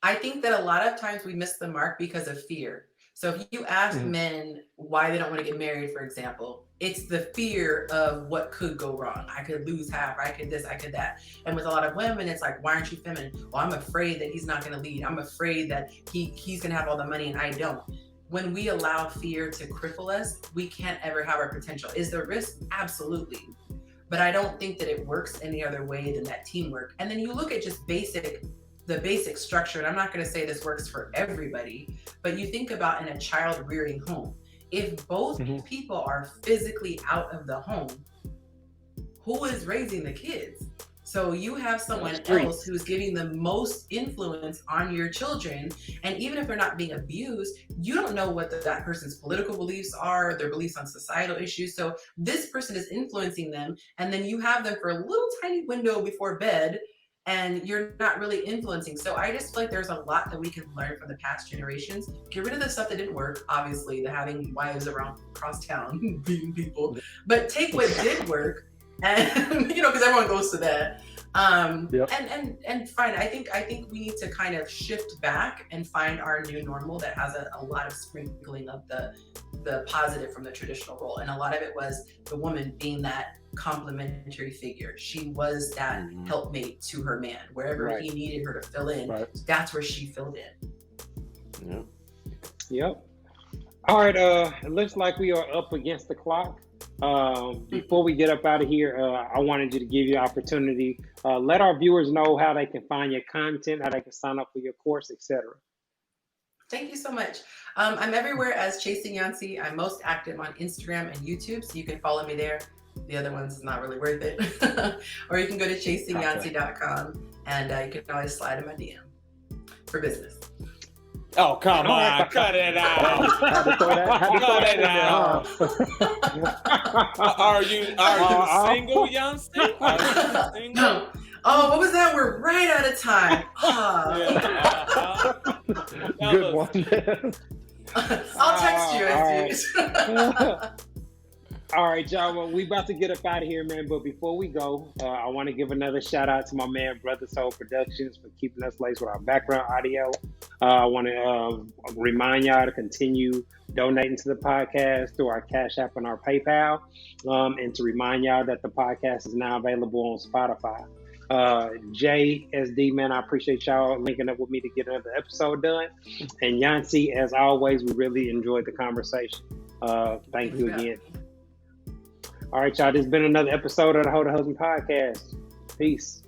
I think that a lot of times we miss the mark because of fear. So if you ask men why they don't want to get married, for example, it's the fear of what could go wrong. I could lose half, I could this, I could that. And with a lot of women, it's like, why aren't you feminine? Well, I'm afraid that he's not going to lead. I'm afraid that he's going to have all the money and I don't. When we allow fear to cripple us, we can't ever have our potential. Is there risk? Absolutely. But I don't think that it works any other way than that teamwork. And then you look at just the basic structure, and I'm not going to say this works for everybody, but you think about in a child rearing home, if both people are physically out of the home, who is raising the kids? So you have someone else who's giving the most influence on your children. And even if they're not being abused, you don't know what that person's political beliefs are, their beliefs on societal issues. So this person is influencing them. And then you have them for a little tiny window before bed, and you're not really influencing. So I just feel like there's a lot that we can learn from the past generations. Get rid of the stuff that didn't work, obviously, the having wives around across town beating people, but take what did work, and you know, because everyone goes to that. And fine. I think we need to kind of shift back and find our new normal that has a lot of sprinkling of the positive from the traditional role. And a lot of it was the woman being that complementary figure. She was that helpmate to her man. Wherever he needed her to fill in, that's where she filled in. Yep. All right. It looks like we are up against the clock. Before we get up out of here, I wanted you to give you the opportunity. Let our viewers know how they can find your content, how they can sign up for your course, etc. Thank you so much. I'm everywhere as Chasing Yonci. I'm most active on Instagram and YouTube, so you can follow me there. The other one's not really worth it. Or you can go to chasingyonci.com and you can always slide in my DM for business. Oh, come on. Cut it out. Cut it out. Are you single, Yonci? Are you single? Oh, what was that? We're right out of time. Good one. I'll text you as All right, y'all. Well, we about to get up out of here, man. But before we go, I want to give another shout out to my man, Brother Soul Productions, for keeping us laced with our background audio. I want to remind y'all to continue donating to the podcast through our Cash App and our PayPal, and to remind y'all that the podcast is now available on Spotify. JSD, man, I appreciate y'all linking up with me to get another episode done. And Yonci, as always, we really enjoyed the conversation. Thank you again. All right, y'all. This has been another episode of the Ho the Husband Podcast. Peace.